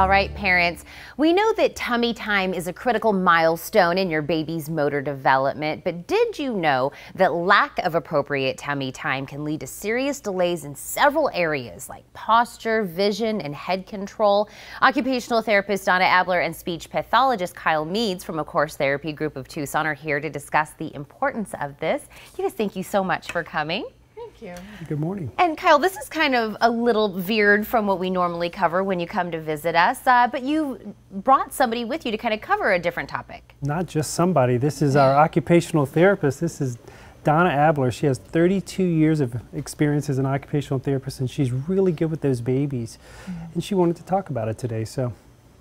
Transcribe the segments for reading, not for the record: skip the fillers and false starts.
All right, parents, we know that tummy time is a critical milestone in your baby's motor development, but did you know that lack of appropriate tummy time can lead to serious delays in several areas like posture, vision, and head control? Occupational therapist Donna and speech pathologist Kyle Meades from, of course, Therapy Group of Tucson are here to discuss the importance of this. You guys, thank you so much for coming. You. Good morning. And Kyle, this is kind of a little veered from what we normally cover when you come to visit us, but you brought somebody with you to kind of cover a different topic. Not just somebody. This is our occupational therapist. This is Donna Abler. She has 32 years of experience as an occupational therapist, and she's really good with those babies. And she wanted to talk about it today. So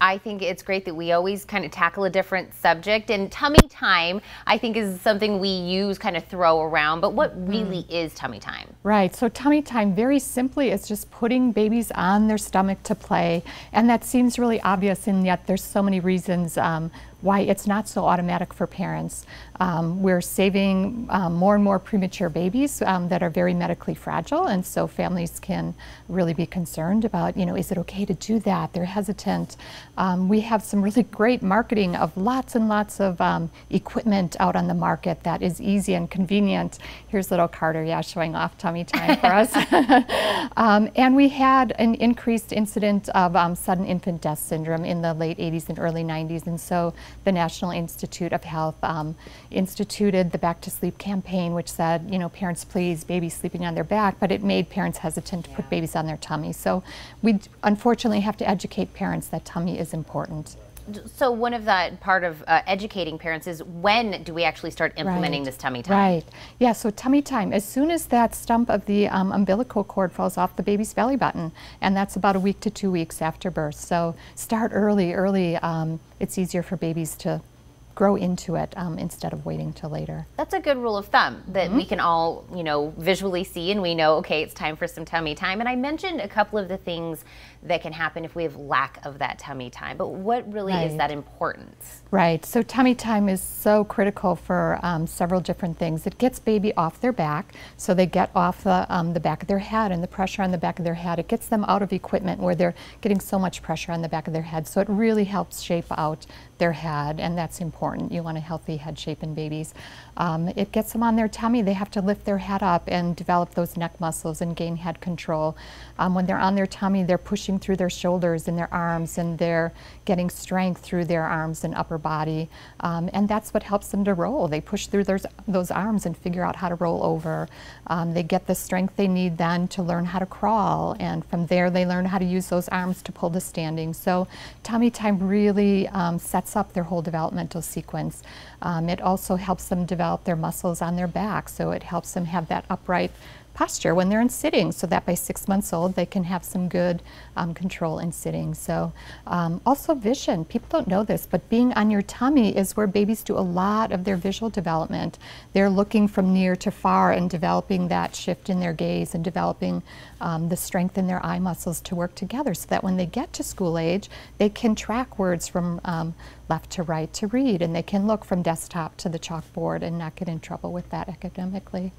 I think it's great that we always kind of tackle a different subject, and tummy time I think is something we use, kind of throw around, but what really is tummy time? Right, so tummy time very simply is just putting babies on their stomach to play, and that seems really obvious, and yet there's so many reasons why it's not so automatic for parents. We're saving more and more premature babies that are very medically fragile, and so families can really be concerned about, you know, is it okay to do that? They're hesitant. We have some really great marketing of lots and lots of equipment out on the market that is easy and convenient. Here's little Carter, yeah, showing off tummy time for us. And we had an increased incident of sudden infant death syndrome in the late 80s and early 90s, and so the National Institute of Health instituted the Back to Sleep campaign, which said, you know, parents please, babies sleeping on their back, but it made parents hesitant to put babies on their tummy. So we unfortunately have to educate parents that tummy is important. So one of that part of educating parents is, when do we actually start implementing this tummy time? Right. Yeah, so tummy time, as soon as that stump of the umbilical cord falls off the baby's belly button, and that's about a week to 2 weeks after birth. So start early. It's easier for babies to grow into it instead of waiting till later. That's a good rule of thumb that we can all, you know, visually see, and we know, okay, it's time for some tummy time. And I mentioned a couple of the things that can happen if we have lack of that tummy time, but what really is that importance? Right, so tummy time is so critical for several different things. It gets baby off their back, so they get off the back of their head and the pressure on the back of their head. It gets them out of equipment where they're getting so much pressure on the back of their head, so it really helps shape out their head, and that's important. You want a healthy head shape in babies. It gets them on their tummy. They have to lift their head up and develop those neck muscles and gain head control. When they're on their tummy, they're pushing through their shoulders and their arms, and they're getting strength through their arms and upper body, and that's what helps them to roll. They push through those arms and figure out how to roll over. They get the strength they need then to learn how to crawl, and from there they learn how to use those arms to pull to standing. So tummy time really sets up their whole developmental sequence. It also helps them develop their muscles on their back, so it helps them have that upright posture when they're in sitting, so that by 6 months old they can have some good control in sitting. So also vision. People don't know this, but being on your tummy is where babies do a lot of their visual development. They're looking from near to far and developing that shift in their gaze and developing the strength in their eye muscles to work together, so that when they get to school age they can track words from left to right to read, and they can look from desktop to the chalkboard and not get in trouble with that academically.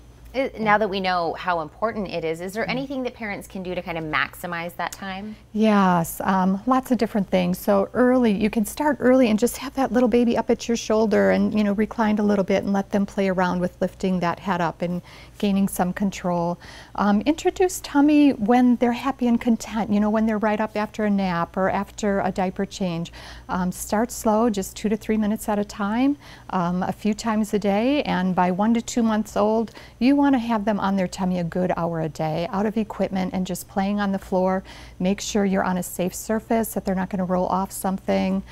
Now that we know how important it is there anything that parents can do to kind of maximize that time? Yes, lots of different things. So early, you can start early and just have that little baby up at your shoulder and, you know, reclined a little bit and let them play around with lifting that head up and gaining some control. Introduce tummy when they're happy and content, you know, when they're right up after a nap or after a diaper change. Start slow, just 2 to 3 minutes at a time, a few times a day, and by 1 to 2 months old, you want to have them on their tummy a good hour a day, out of equipment and just playing on the floor. Make sure you're on a safe surface, that they're not going to roll off something.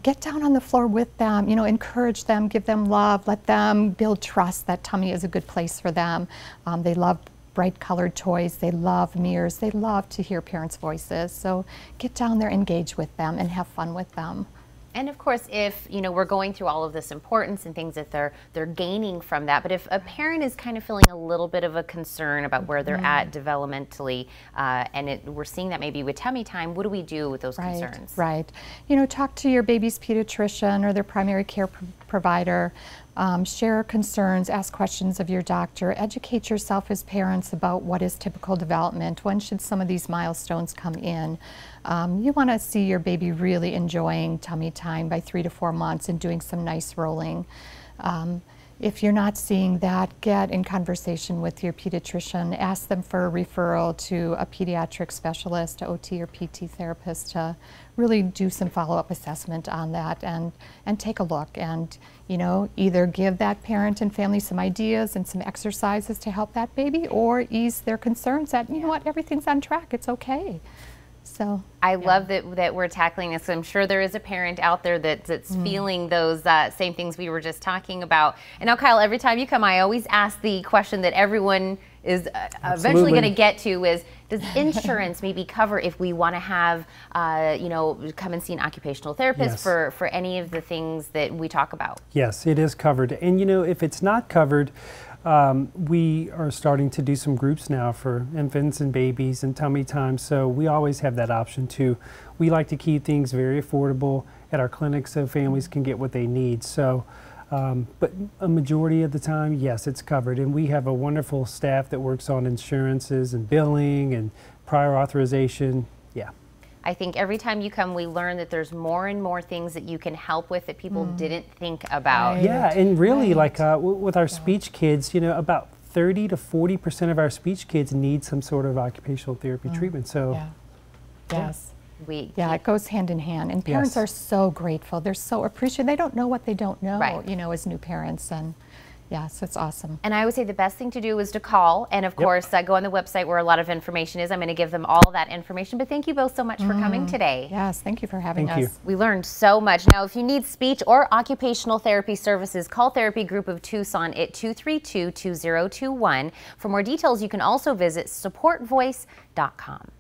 Get down on the floor with them, you know, encourage them, give them love, let them build trust that tummy is a good place for them. They love bright colored toys, they love mirrors, they love to hear parents' voices. So get down there, engage with them, and have fun with them. And of course, if, you know, we're going through all of this importance and things that they're gaining from that, but if a parent is kind of feeling a little bit of a concern about where they're at developmentally, and we're seeing that maybe with tummy time, what do we do with those concerns? Right. You know, talk to your baby's pediatrician or their primary care provider. Share concerns, ask questions of your doctor, educate yourself as parents about what is typical development, when should some of these milestones come in. You want to see your baby really enjoying tummy time by 3 to 4 months and doing some nice rolling. If you're not seeing that, get in conversation with your pediatrician. Ask them for a referral to a pediatric specialist, a OT or PT therapist, to really do some follow-up assessment on that and take a look and, you know, either give that parent and family some ideas and some exercises to help that baby, or ease their concerns that, you know what, everything's on track, it's okay. So I love that we're tackling this. I'm sure there is a parent out there that's feeling those same things we were just talking about. And now, Kyle, every time you come, I always ask the question that everyone is eventually going to get to is, does insurance maybe cover if we want to have, you know, come and see an occupational therapist for any of the things that we talk about? Yes, it is covered. And, you know, if it's not covered, we are starting to do some groups now for infants and babies and tummy time, so we always have that option too. We like to keep things very affordable at our clinic so families can get what they need. So, but a majority of the time, yes, it's covered. And we have a wonderful staff that works on insurances and billing and prior authorization. Yeah. I think every time you come, we learn that there's more and more things that you can help with that people didn't think about. Right. Yeah, and really, like with our speech kids, you know, about 30 to 40% of our speech kids need some sort of occupational therapy treatment. So, yes. It goes hand in hand, and parents are so grateful. They're so appreciative. They don't know what they don't know, you know, as new parents, and yeah, so it's awesome. And I would say the best thing to do is to call, and of course, go on the website where a lot of information is. I'm going to give them all that information, but thank you both so much for coming today. Yes, thank you for having us. We learned so much. Now, if you need speech or occupational therapy services, call Therapy Group of Tucson at 232-2021. For more details, you can also visit supportvoice.com.